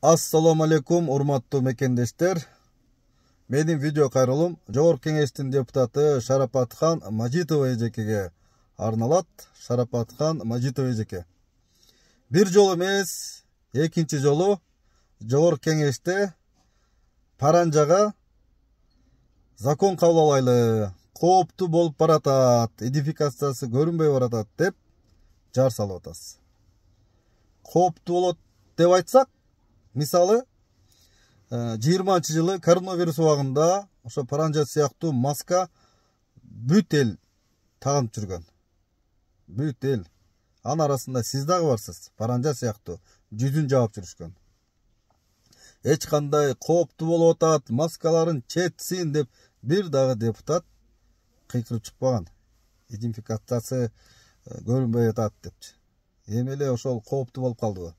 Assalamu alaikum урматтуу мекендештер. Менин видео кайрылым Жогорку Кеңештин депутаты Шарапатхан Мажитов эжекеге арналат. Шарапатхан Мажитов эжеке. Бир жолу эмес, экинчи жолу Жогорку Кеңеште Паранжага закон кабыл алайлы, кооптуу болуп баратат, идентификациясы көрүнбөй баратат деп жар салып атасыз. Кооптуу болот деп айтсак, мисалы 20-жылы коронавирус убагында ошо Паранжа сыяктуу маска бүт эл тагынып жүргөн. Бүт эл. Анын арасында сиз дагы барсыз. Паранжа сыяктуу жүзүн жаап жүрүшкөн. Эч кандай кооптуу болуп атат, маскаларын четсин деп бир дагы депутат кыйкырып чыкпаган. Идентификациясы көрүнбөй атат депчи. Эми эле ошол кооптуу болуп калдыбы?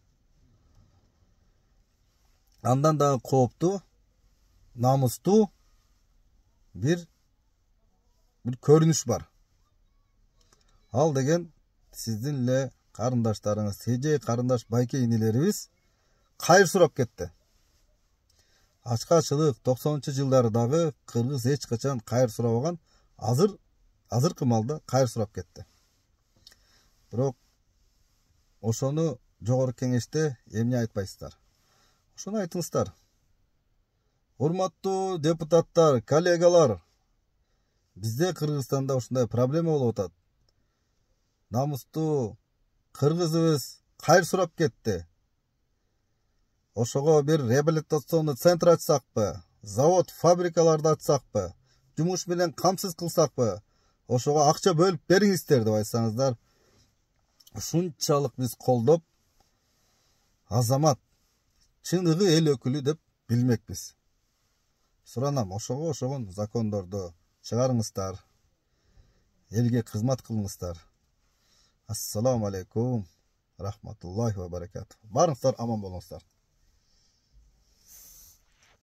Андан дагы кооптуу, намустуу бир көрүнүш бар. Ал деген сиздин эле карындаштарыңыз, эже карындаш байке инелерибиз кайыр сурап кетти. Ачкачылык 90-жылдары дагы кыргыз эч качан кайыр сурабаган, азыркы маалда кайыр сурап кетти. Бирок ошону Жогорку Кеңеште эмне айтпайсыздар? Ошону айтыңыздар. Урматтуу депутаттар, коллегалар, бизде Кыргызстанда ушундай проблема болуп атат. Намустуу кыргызыбыз кайыр сурап кетти. Ошого бир реабилитационный центр ачсакпы, завод, фабрикаларды ачсакпы, жумуш менен камсыз кылсакпы, ошого акча бөлүп бериңиздер деп айтсаңыздар, ушунчалык биз колдоп, азамат, чыныгы эл өкүлү деп билмекпиз. Суранам, ошогон закондорду чыгарыңыздар, элге кызмат кылыңыздар. Ассаламу алейкум, рахматуллахи ва баракатух. Барыңыздар, аман болуңуздар.